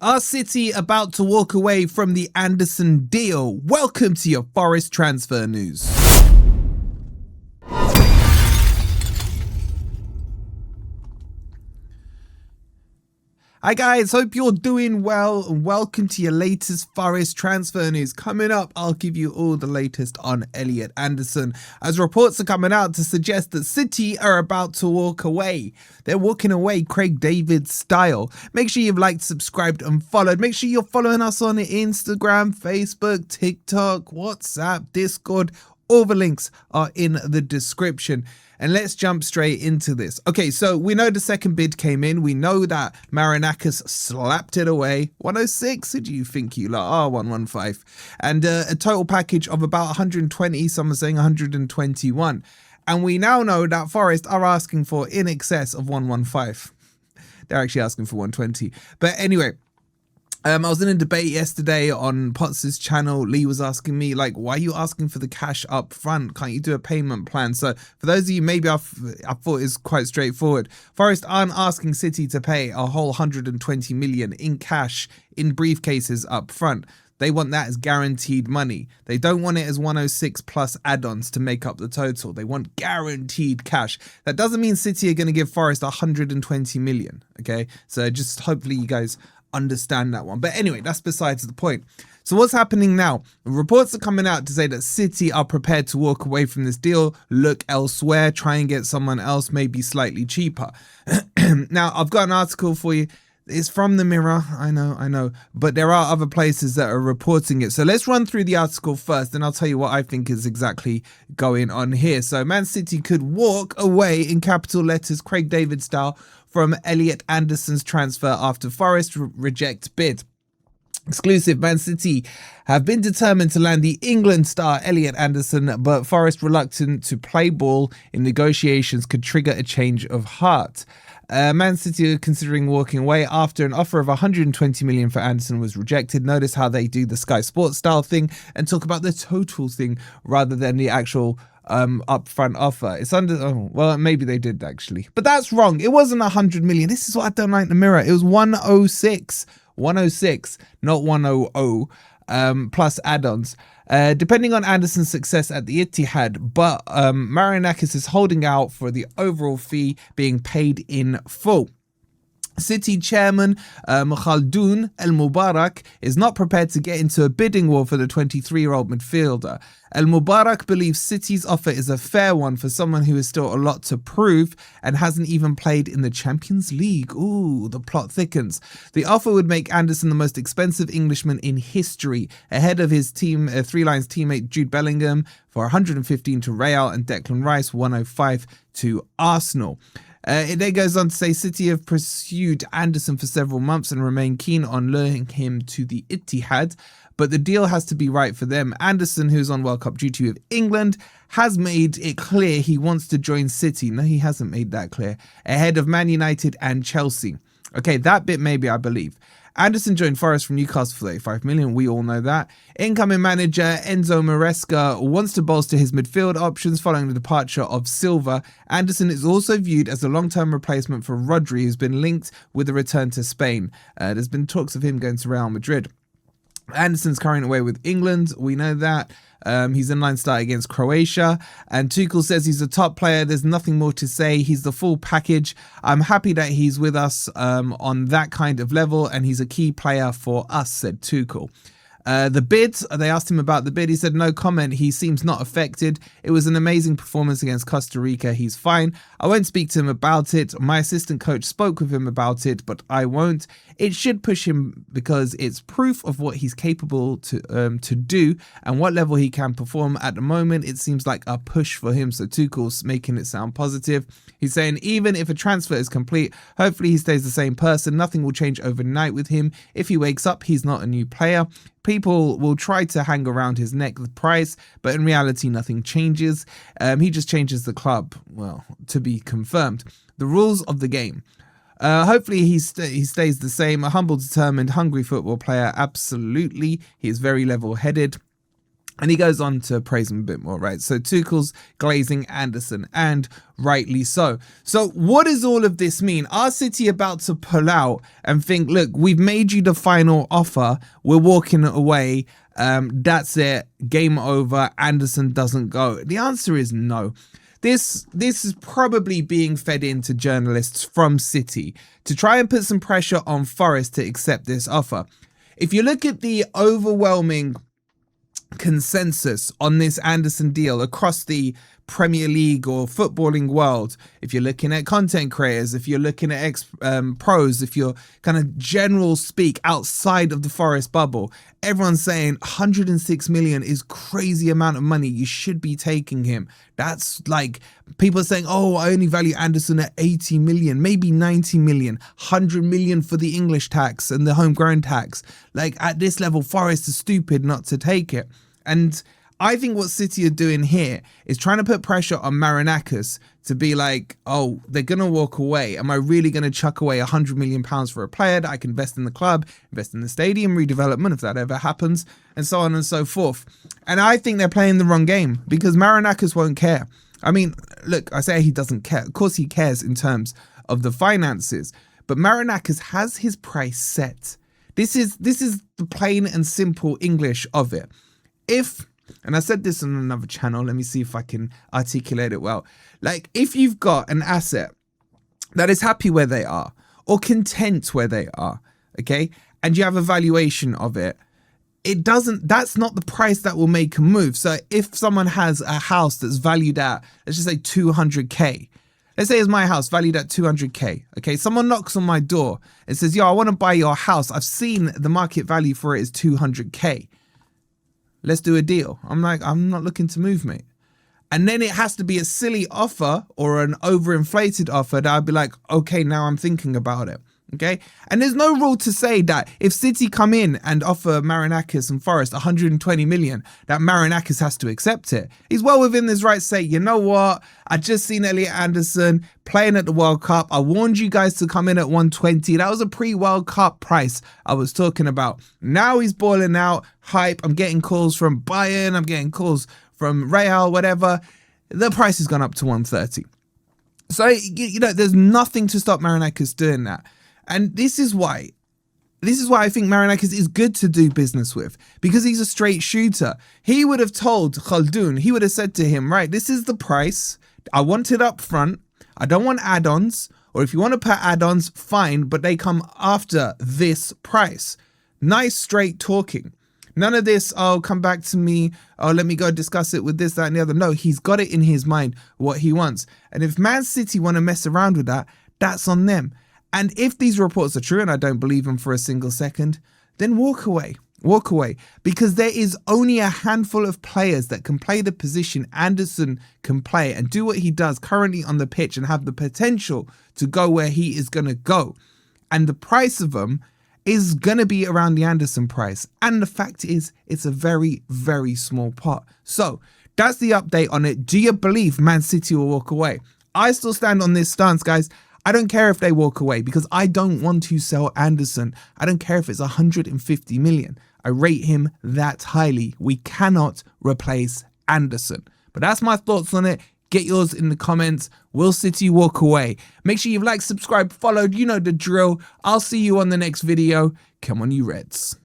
Are City about to walk away from the Anderson deal? Welcome to your Forest transfer news. Hi guys, hope you're doing well and welcome to your latest Forest transfer news. Coming up, I'll give you all the latest on Elliot Anderson, as reports are coming out to suggest that City are about to walk away. They're walking away Craig David style. Make sure you've liked, subscribed and followed. Make sure you're following us on Instagram, Facebook, TikTok, WhatsApp, Discord. All the links are in the description. And let's jump straight into this. Okay, so we know the second bid came in. We know that Marinakis slapped it away. 106, who do you think you are? 115. And a total package of about 120, some are saying 121. And we now know that Forest are asking for in excess of 115. They're actually asking for 120. But anyway, I was in a debate yesterday on Potts' channel. Lee was asking me, like, why are you asking for the cash up front? Can't you do a payment plan? So for those of you, maybe I thought it's quite straightforward. Forest aren't asking City to pay a whole 120 million in cash in briefcases up front. They want that as guaranteed money. They don't want it as 106 plus add-ons to make up the total. They want guaranteed cash. That doesn't mean City are going to give Forest 120 million. Okay, so just hopefully you guys understand that one. But anyway, that's besides the point. So what's happening now? Reports are coming out to say that City are prepared to walk away from this deal, look elsewhere, try and get someone else maybe slightly cheaper. Now, I've got an article for you. It's from the Mirror, I know, but there are other places that are reporting it. So let's run through the article first, and I'll tell you what I think is exactly going on here. So Man City could walk away, in capital letters, Craig David style, from Elliot Anderson's transfer after Forest reject bid. Exclusive: Man City have been determined to land the England star Elliot Anderson, but Forest reluctant to play ball in negotiations could trigger a change of heart. Man City are considering walking away after an offer of 120 million for Anderson was rejected. Notice how they do the Sky Sports style thing and talk about the total thing rather than the actual upfront offer. It's under, oh, well, maybe they did actually, but that's wrong. It wasn't 100 million. This is what I don't like in the Mirror. It was 106, not 100, plus add-ons. Depending on Anderson's success at the Etihad, but Marinakis is holding out for the overall fee being paid in full. City chairman Khaldoon Al-Mubarak is not prepared to get into a bidding war for the 23-year-old midfielder. Al-Mubarak believes City's offer is a fair one for someone who has still a lot to prove and hasn't even played in the Champions League. Ooh, the plot thickens. The offer would make Anderson the most expensive Englishman in history, ahead of his team, Three Lions teammate Jude Bellingham for 115 to Real and Declan Rice 105 to Arsenal. It then goes on to say City have pursued Anderson for several months and remain keen on luring him to the Etihad, but the deal has to be right for them. Anderson, who's on World Cup duty with England, has made it clear he wants to join City. No, he hasn't made that clear. Ahead of Man United and Chelsea. Okay, that bit maybe I believe. Anderson joined Forest from Newcastle for 35 million. We all know that. Incoming manager Enzo Maresca wants to bolster his midfield options following the departure of Silva. Anderson is also viewed as a long-term replacement for Rodri, who's been linked with a return to Spain. There's been talks of him going to Real Madrid. Anderson's currently away with England. We know that. He's in line start against Croatia, and Tuchel says he's a top player. There's nothing more to say. He's the full package. I'm happy that he's with us on that kind of level, and he's a key player for us, said Tuchel. The bid, they asked him about the bid. He said no comment. He seems not affected. It was an amazing performance against Costa Rica. He's fine. I won't speak to him about it. My assistant coach spoke with him about it, but I won't. It should push him because it's proof of what he's capable to do and what level he can perform. At the moment, it seems like a push for him. So Tuchel's making it sound positive. He's saying even if a transfer is complete, hopefully he stays the same person. Nothing will change overnight with him. If he wakes up, he's not a new player. People will try to hang around his neck the price, but in reality, nothing changes. He just changes the club. Well, to be confirmed. The rules of the game. Hopefully he stays the same. A humble, determined, hungry football player. Absolutely. He is very level-headed. And he goes on to praise him a bit more, right? So Tuchel's glazing Anderson, and rightly so. So what does all of this mean? Are City about to pull out and think, look, we've made you the final offer, we're walking away, that's it, game over, Anderson doesn't go? The answer is no. This is probably being fed into journalists from City to try and put some pressure on Forest to accept this offer. If you look at the overwhelming consensus on this Anderson deal across the Premier League or footballing world, if you're looking at content creators, if you're looking at pros, if you're kind of general speak outside of the Forest bubble, everyone's saying 106 million is crazy amount of money, you should be taking him. That's like, people are saying, oh, I only value Anderson at 80 million, maybe 90 million, 100 million for the English tax and the homegrown tax. Like, at this level, Forest is stupid not to take it. And I think what City are doing here is trying to put pressure on Marinakis to be like, oh, they're going to walk away. Am I really going to chuck away £100 million for a player that I can invest in the club, invest in the stadium redevelopment, if that ever happens, and so on and so forth? And I think they're playing the wrong game, because Marinakis won't care. I mean, look, I say he doesn't care. Of course he cares in terms of the finances, but Marinakis has his price set. This is the plain and simple English of it. And I said this on another channel, let me see if I can articulate it well. Like, if you've got an asset that is happy where they are, or content where they are, okay, and you have a valuation of it, that's not the price that will make a move. So if someone has a house that's valued at, let's just say 200k, let's say it's my house valued at 200k, okay, someone knocks on my door and says, yo, I want to buy your house, I've seen the market value for it is 200k. Let's do a deal. I'm like, I'm not looking to move, mate. And then it has to be a silly offer or an overinflated offer that I'd be like, okay, now I'm thinking about it. Okay. And there's no rule to say that if City come in and offer Marinakis and Forest 120 million, that Marinakis has to accept it. He's well within his right to say, you know what? I just seen Elliot Anderson playing at the World Cup. I warned you guys to come in at 120. That was a pre-World Cup price I was talking about. Now he's boiling out hype. I'm getting calls from Bayern. I'm getting calls from Real, whatever. The price has gone up to 130. So, you know, there's nothing to stop Marinakis doing that. And this is why I think Marinakis is good to do business with, because he's a straight shooter. He would have told Khaldoon, he would have said to him, right, this is the price. I want it up front. I don't want add-ons, or if you want to put add-ons, fine, but they come after this price. Nice, straight talking. None of this, oh, come back to me. Oh, let me go discuss it with this, that, and the other. No, he's got it in his mind what he wants. And if Man City want to mess around with that, that's on them. And if these reports are true, and I don't believe them for a single second, then walk away. Walk away. Because there is only a handful of players that can play the position Anderson can play and do what he does currently on the pitch and have the potential to go where he is going to go. And the price of them is going to be around the Anderson price. And the fact is, it's a very, very small pot. So that's the update on it. Do you believe Man City will walk away? I still stand on this stance, guys. I don't care if they walk away, because I don't want to sell Anderson. I don't care if it's 150 million. I rate him that highly. We cannot replace Anderson. But that's my thoughts on it. Get yours in the comments. Will City walk away? Make sure you've liked, subscribed, followed. You know the drill. I'll see you on the next video. Come on, you Reds.